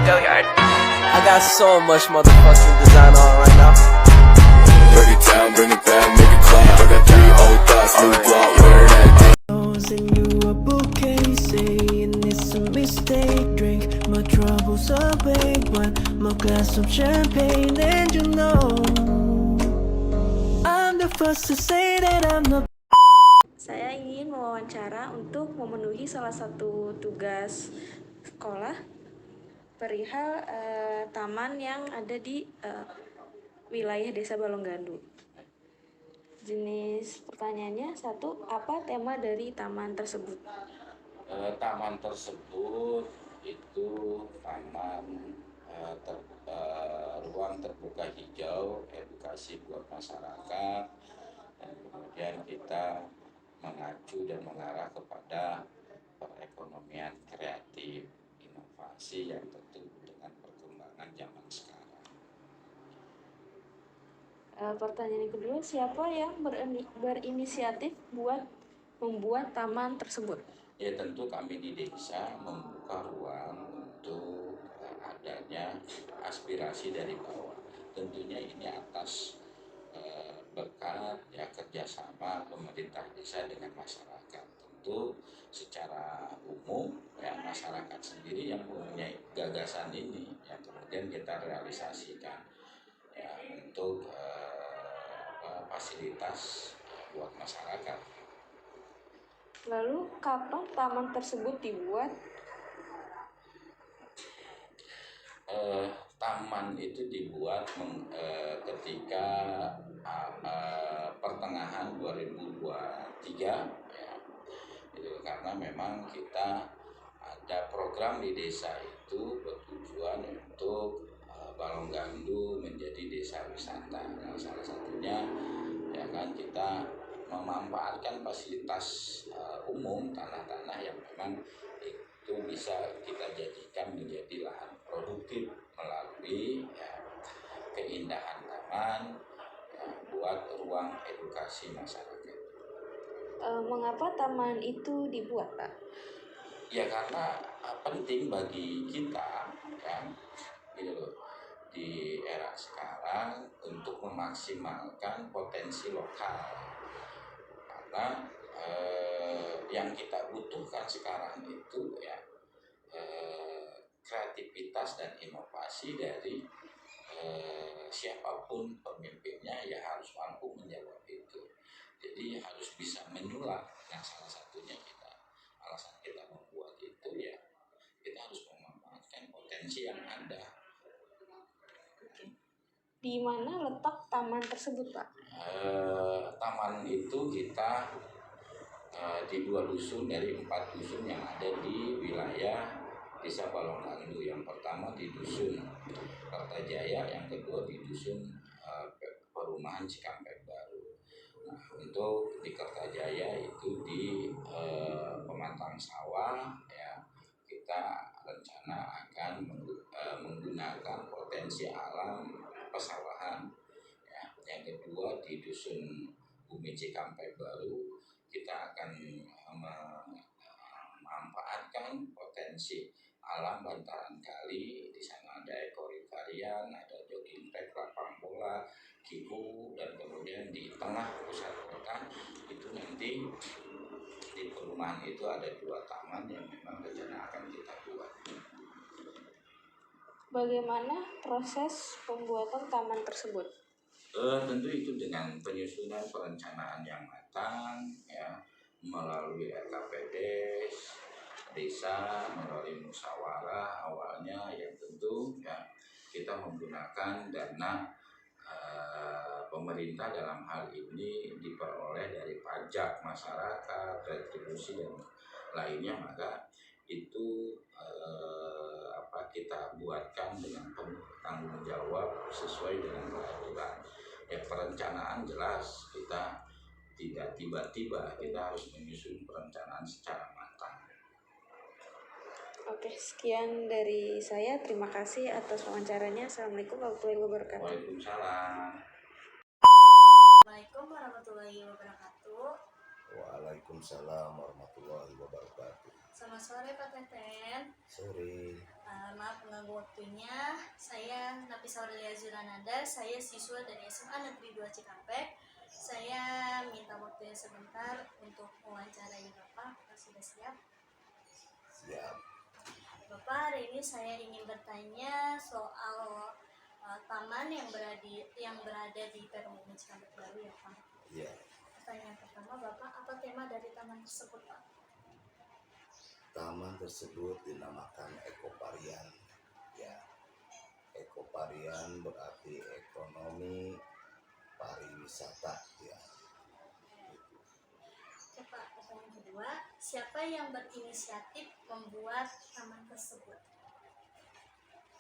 I got so much motherfucking design on right now. Break it down, bring it back, make it clap. I got 3 old thoughts, new block, wear that thing. Send you a bouquet, saying it's a mistake. Drink my troubles away, one more glass of champagne, and you know I'm the first to say that I'm the. Saya ingin mewawancara untuk memenuhi salah satu tugas sekolah perihal taman yang ada di wilayah Desa Balonggandung. Jenis pertanyaannya, satu, apa tema dari taman tersebut? Taman tersebut itu taman ruang terbuka hijau, edukasi buat masyarakat, dan kemudian kita mengacu dan mengarah kepada perekonomian kreatif, inovasi yang tentu dengan perkembangan zaman sekarang. Pertanyaan yang kedua, siapa yang berinisiatif membuat taman tersebut? Ya tentu kami di desa membuka ruang untuk adanya aspirasi dari bawah. Tentunya ini atas berkat ya kerjasama pemerintah desa dengan masyarakat. Tentu secara umum ya masyarakat sendiri yang mempunyai gagasan ini yang kemudian kita realisasikan ya untuk fasilitas buat masyarakat. Lalu kapan taman tersebut dibuat? Taman itu dibuat ketika pertengahan 2023 ya, itu karena memang kita ada program di desa itu bertujuan untuk Balonggandung menjadi desa wisata. Nah, salah satunya ya kan kita memanfaatkan fasilitas umum tanah-tanah yang memang itu bisa kita jadikan menjadi lahan produktif melalui ya, keindahan taman ya, buat ruang edukasi masyarakat. Mengapa taman itu dibuat, Pak? Ya karena penting bagi kita kan gitu loh, di era sekarang untuk memaksimalkan potensi lokal, karena yang kita butuhkan sekarang itu ya kreativitas dan inovasi dari siapapun pemimpinnya ya harus mampu menjawab itu. Jadi harus bisa menyulap. Nah salah satunya alasan kita membuat itu ya kita harus memanfaatkan potensi yang ada. Di mana letak taman tersebut, Pak? Taman itu kita di 2 dusun dari 4 dusun yang ada di wilayah Desa Balonggandung. Yang pertama di dusun Kertajaya, yang kedua di dusun perumahan Cikampek Baru. Nah, untuk di Kertajaya itu di pematang sawah ya kita rencana akan menggunakan potensi alam pesawahan ya. Yang kedua di dusun Bumi Cikampek Baru kita akan memanfaatkan potensi alam bantaran kali. Di sana ada ekorivarian, ada jogging track, lapang bola, kiku, dan kemudian di tengah pusat kota itu nanti di perumahan itu ada 2 taman yang memang rencana akan kita buat. Bagaimana proses pembuatan taman tersebut? Tentu itu dengan penyusunan perencanaan yang matang ya, melalui RKPD desa, melalui musyawarah awalnya yang tentu ya kita menggunakan dana pemerintah dalam hal ini diperoleh dari pajak masyarakat, retribusi dan lainnya, maka itu kita buatkan dengan penuh tanggung jawab sesuai dengan peraturan. Ya perencanaan jelas kita tidak tiba-tiba, kita harus menyusun perencanaan secara matang. Oke, sekian dari saya. Terima kasih atas wawancaranya. Assalamualaikum warahmatullahi wabarakatuh. Waalaikumsalam. Assalamualaikum warahmatullahi wabarakatuh. Waalaikumsalam warahmatullahi wabarakatuh. Selamat sore Pak Teten. Sore. maaf mengganggu waktunya. Saya Nafisa Aurelia Zurananda, saya siswa dari SMA Negeri 2 Cikampek. Saya minta waktunya sebentar untuk mewawancarai Bapak. Bapak sudah siap? Siap. Bapak, hari ini saya ingin bertanya soal taman yang berada di Perum Cikampek Baru ya Pak. Iya. Pertanyaan pertama, Bapak, apa tema dari taman tersebut Pak? Taman tersebut dinamakan ekoparian. Ya, ekoparian berarti ekonomi pariwisata. Ya. Oke Pak, pertanyaan kedua, siapa yang berinisiatif membuat taman tersebut?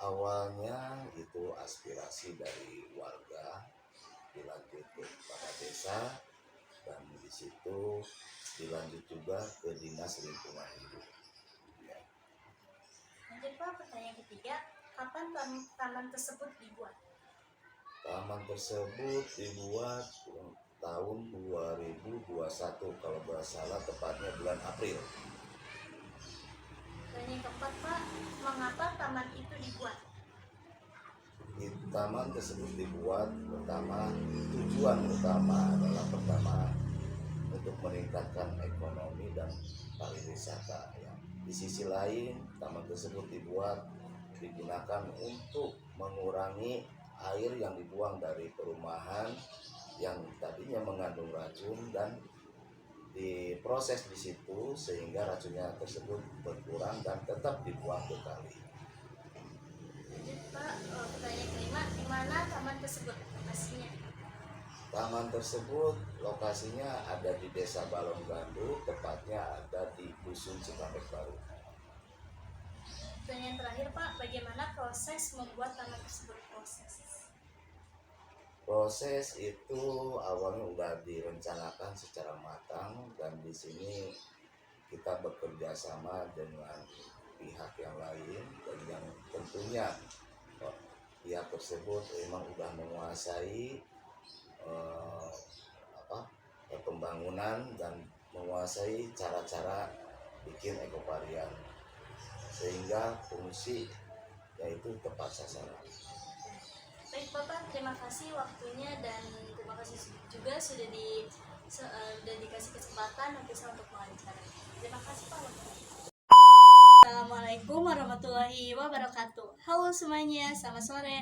Awalnya itu aspirasi dari warga, dilanjut kepada desa, dan di situ dilanjut juga ke Dinas Lingkungan Hidup. Ya. Lanjut Pak, pertanyaan ketiga, kapan taman tersebut dibuat? Taman tersebut dibuat tahun 2021 kalau nggak salah, tepatnya bulan April. Pertanyaan keempat Pak, mengapa taman itu dibuat? Taman tersebut dibuat pertama, tujuan utama adalah pertama untuk meningkatkan ekonomi dan pariwisata. Ya. Di sisi lain, taman tersebut digunakan untuk mengurangi air yang dibuang dari perumahan yang tadinya mengandung racun dan diproses di situ sehingga racunnya tersebut berkurang dan tetap dibuang ke kali. Lanjut Pak, pertanyaan kelima, di mana taman tersebut lokasinya? Taman tersebut lokasinya ada di Desa Balonggandu, tepatnya ada di Dusun Cikampek Baru. Pertanyaan terakhir Pak, bagaimana proses membuat taman tersebut? Proses itu awalnya sudah direncanakan secara matang dan di sini kita bekerja sama dengan pihak yang lain dan yang tentunya pihak tersebut memang sudah menguasai pembangunan dan menguasai cara-cara bikin ekoparian sehingga fungsi yaitu tepat sasaran. Baik Bapak, terima kasih waktunya dan terima kasih juga sudah dikasih kesempatan Nafisa untuk mewawancara. Terima kasih Pak. Assalamualaikum warahmatullahi wabarakatuh. Halo semuanya, selamat sore.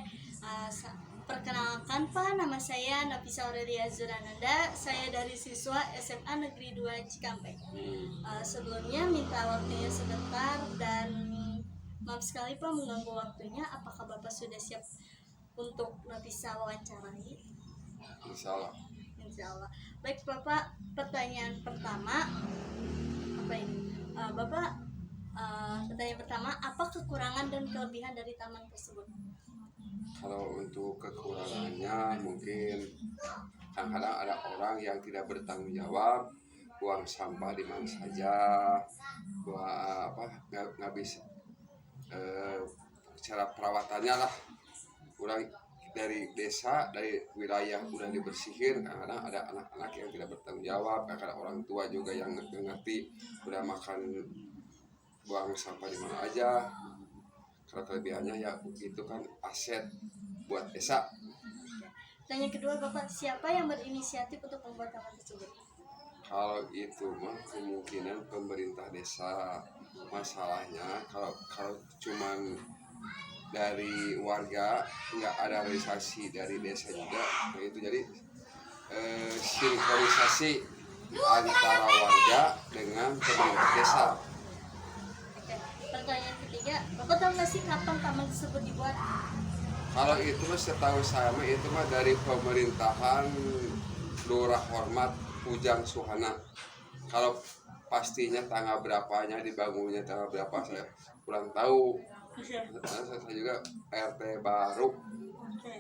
Perkenalkan Pak, nama saya Nafisa Aurelia Zurananda. Saya dari siswa SMA Negeri 2 Cikampek. Sebelumnya minta waktunya sebentar dan maaf sekali Pak mengganggu waktunya. Apakah Bapak sudah siap untuk Nafisa wawancarai? Insyaallah. Insyaallah. Baik Bapak, pertanyaan pertama apa ini? Bapak, pertanyaan pertama, apa kekurangan dan kelebihan dari taman tersebut? Kalau untuk kekurangannya mungkin kadang-kadang ada orang yang tidak bertanggung jawab, buang sampah di mana saja, nggak bisa cara perawatannya lah. Kurang dari desa, dari wilayah udah dibersihin, kadang-kadang ada anak-anak yang tidak bertanggung jawab, kadang-kadang orang tua juga yang ngerti udah makan buang sampah di mana aja. Karena kelebihannya ya itu kan aset buat desa. Tanya kedua Bapak, siapa yang berinisiatif untuk membuat taman tersebut? Kalau itu mah kemungkinan pemerintah desa. Masalahnya kalau cuman dari warga nggak ada realisasi dari desa juga, itu jadi sinkronisasi antara warga dengan pemerintah desa. Oke. Pertanyaan ketiga, Bapak tahu nggak sih kapan taman tersebut dibuat? Kalau itu setahu saya itu mah dari pemerintahan Lurah Hormat Ujang Suhana. Kalau pastinya tanggal berapanya dibangunnya tanggal berapa saya kurang tahu. Saya juga RT baru. Oke.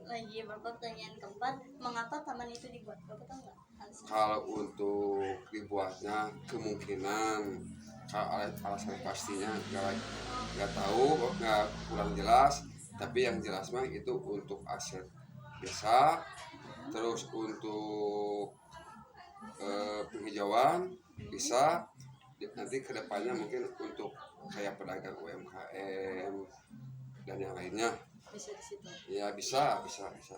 Lagi Bapak, pertanyaan keempat, mengapa taman itu dibuat? Bapak tahu nggak? Kalau untuk dibuatnya kemungkinan kalau alasan pastinya nggak tahu, nggak kurang jelas. Tapi yang jelas mah itu untuk aset desa, terus untuk penghijauan bisa, nanti kedepannya mungkin untuk kayak pedagang UMKM dan yang lainnya. Bisa di situ. Ya bisa. Oke.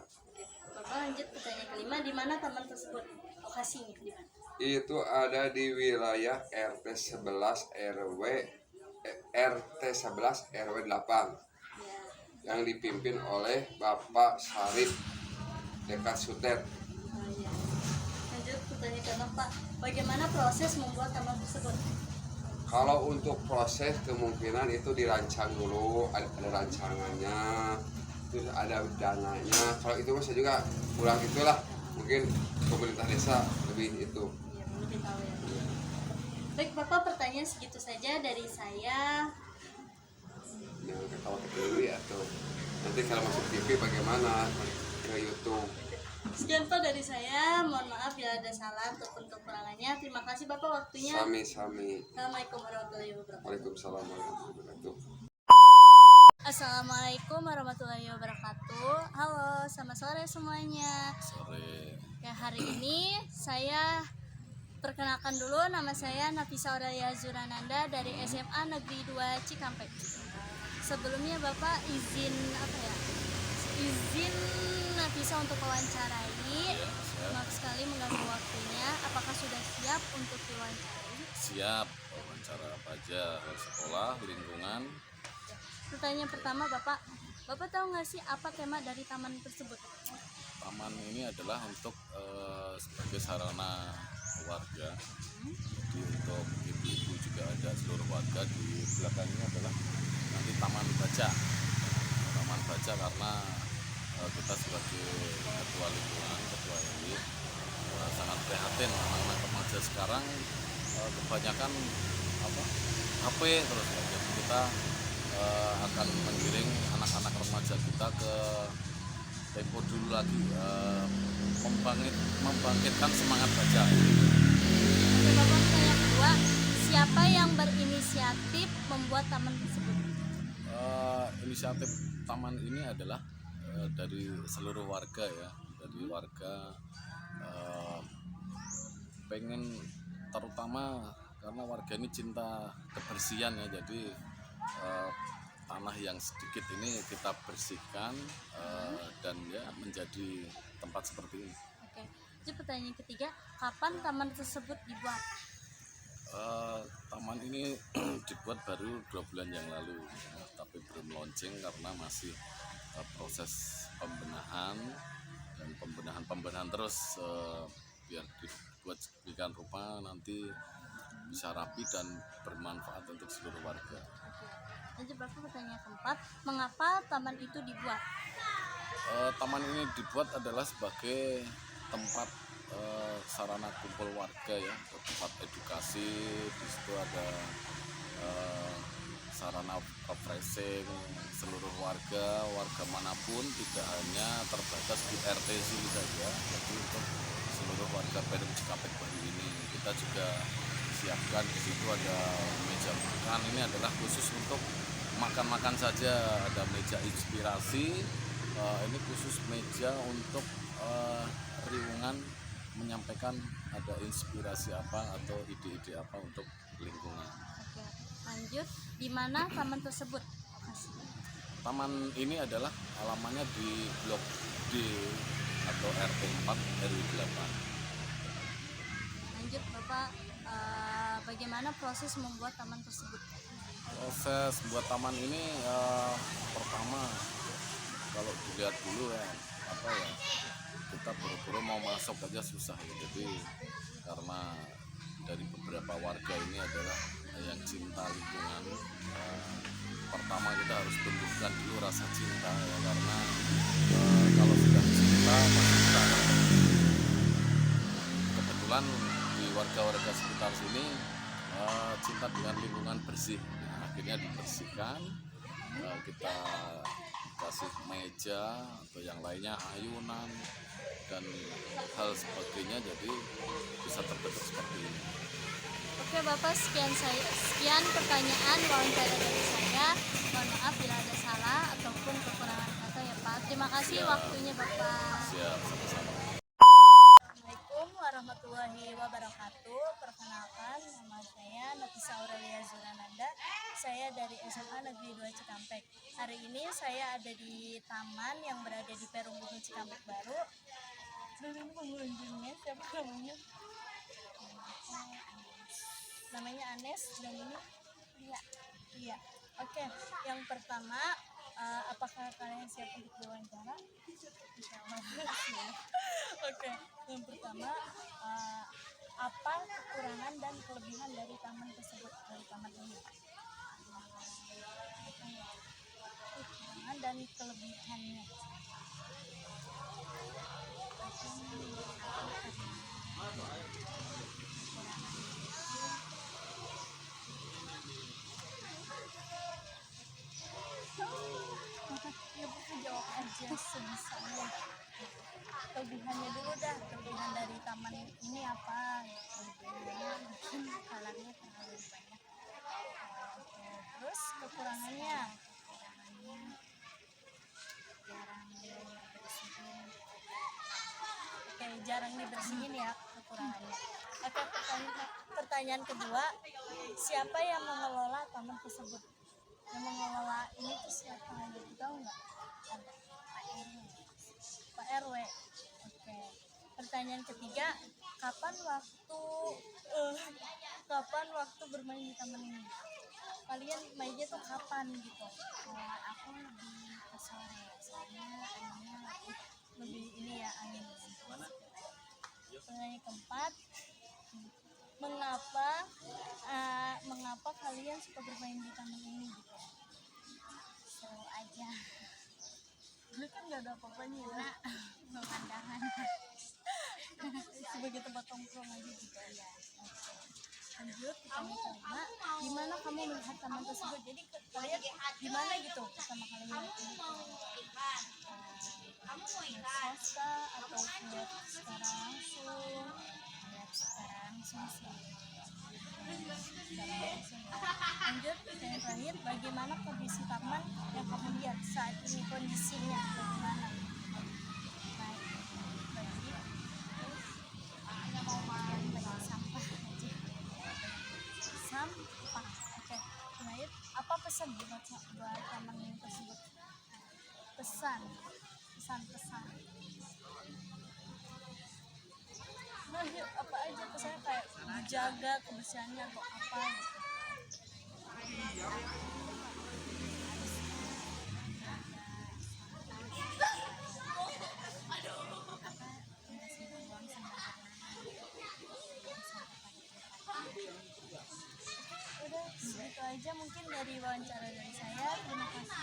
Bapak lanjut pertanyaan kelima, di mana taman tersebut? Lokasinya di mana? Itu ada di wilayah RT 11 RW 8 Ya. yang dipimpin oleh Bapak Sarip dekat Sutet. Oh, iya. Lanjut pertanyaan ke-6 Pak, bagaimana proses membuat taman tersebut? Kalau untuk proses kemungkinan itu dirancang dulu, ada rancangannya, terus ada dananya. Kalau itu saya juga kurang itulah, mungkin pemerintah desa lebih itu. Ya, lebih tahu ya. Baik Bapak, pertanyaan segitu saja dari saya. Jangan ketawa dulu ya tuh. Nanti kalau masuk TV bagaimana ke YouTube. Sekian Pak dari saya, mohon maaf bila ada salah ataupun kekurangannya. Terima kasih Bapak waktunya. Sami-sami. Assalamualaikum warahmatullahi wabarakatuh. Waalaikumsalam warahmatullahi wabarakatuh. Assalamualaikum warahmatullahi wabarakatuh. Halo, selamat sore semuanya. Sore. Ya, hari ini saya perkenalkan dulu, nama saya Nafisa Aurelia Zurananda dari SMA Negeri 2 Cikampek. Sebelumnya Bapak izin Nafisa untuk wawancarai. Maaf sekali mengganggu waktunya. Apakah sudah siap untuk diwawancarai? Siap. Wawancara apa aja? Sekolah, lingkungan. Pertanyaan pertama Bapak tahu nggak sih apa tema dari taman tersebut? Taman ini adalah untuk sebagai sarana warga. Jadi untuk ibu-ibu juga ada seluruh warga. Di belakangnya adalah nanti taman baca. Taman baca karena kita sebagai ketua lingkungan, ketua RW sangat prihatin anak-anak remaja sekarang kebanyakan HP terus. Jadi kita akan menggiring anak-anak remaja kita ke tempo dulu lagi, membangkitkan semangat baca. Oke Bapak, pertanyaan kedua, siapa yang berinisiatif membuat taman tersebut? Inisiatif taman ini adalah dari seluruh warga ya, dari warga pengen, terutama karena warga ini cinta kebersihan ya, jadi tanah yang sedikit ini kita bersihkan dan ya menjadi tempat seperti ini. Oke, jadi pertanyaan ketiga, kapan taman tersebut dibuat? Taman ini dibuat baru 2 bulan yang lalu, tapi belum launching karena masih proses pembenahan dan pembenahan terus biar dibuat sedemikian rupa nanti bisa rapi dan bermanfaat untuk seluruh warga. Lanjut Bapak, pertanyaan keempat, mengapa taman itu dibuat? Taman ini dibuat adalah sebagai tempat sarana kumpul warga ya, tempat edukasi. Di situ ada sarana refreshing seluruh warga manapun, tidak hanya terbatas di RT sini saja, tapi untuk seluruh warga Perum Cikampek baru ini kita juga siapkan. Di situ ada meja makan, ini adalah khusus untuk makan saja, ada meja inspirasi, ini khusus meja untuk riungan menyampaikan ada inspirasi apa atau ide-ide apa untuk lingkungan. Oke, lanjut, di mana taman tersebut? Taman ini adalah alamannya di Blok D atau RT 4 RW 8. Lanjut Bapak, bagaimana proses membuat taman tersebut? Proses buat taman ini pertama kalau dilihat dulu ya, kita buru-buru mau masuk aja susah ya. Jadi karena dari beberapa warga ini adalah yang cinta lingkungan, pertama kita harus tumbuhkan dulu rasa cinta ya, karena kalau sudah cinta pasti kita akan. Kebetulan di warga-warga sekitar sini cinta dengan lingkungan bersih, akhirnya dibersihkan, kita kasih meja atau yang lainnya, ayunan dan hal sebagainya, jadi bisa terbentuk seperti ini. Oke Bapak, sekian pertanyaan wawancara dari saya. Mohon maaf bila ada salah ataupun kekurangan kata ya Pak. Terima kasih waktunya Bapak. Siap, sama-sama. Assalamualaikum warahmatullahi wabarakatuh. Perkenalkan, nama saya saya dari SMA Negeri 2 Cikampek. Hari ini saya ada di taman yang berada di Perum Gunung Cikampek Baru. Dan ini pengunjungnya siapa namanya? Namanya Anes dan ini Iya. Oke, yang pertama, apakah kalian siap untuk diwawancara? Insyaallah. Oke, yang pertama, apa kekurangan dan kelebihan dari taman tersebut, dari taman ini? Kekurangan dan kelebihannya. Ya Bu, jawab aja sebisanya. Kelebihannya dulu dah, kelebihan dari taman ini apa? Kelebihannya mungkin kalarnya terlalu banyak. Terus kekurangannya jarang dibersihin. Oke, jarang dibersihin ya kekurangannya. Oke, pertanyaan kedua, siapa yang mengelola taman tersebut? Yang mengelola ini tuh siapa? Ada tahu nggak? Ada Pak RW. Oke. Pertanyaan ketiga, kapan waktu bermain di taman ini? Kalian mainnya tuh kapan gitu? Aku lebih ke sore, soalnya anginnya lebih ini ya, angin. Pertanyaan keempat, mengapa kalian suka bermain di taman ini gitu? Seru aja. Dulu kan nggak ada apa-apanya ya. Pemandangan. Sebagai tempat tongkrong aja gitu ya. Lanjut, pertanyaan kelima, gimana kamu melihat taman tersebut? Jadi kalian gimana gitu pertama kali melihat ini? Medsos atau lihat secara langsung? Lihat secara langsung sih. Lanjut, pertanyaan terakhir, bagaimana kondisi taman yang kamu lihat saat ini, kondisinya bagaimana? Banyak sampah aja. Sampah. Oke, terakhir, apa pesan buat taman tersebut? Pesan. Nah, apa aja pesannya, kayak dijaga kebersihannya atau apa gitu. Udah segitu aja mungkin dari wawancara dari saya. Terima kasih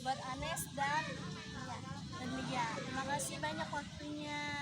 buat Anes dan Lia. Terima kasih banyak waktunya.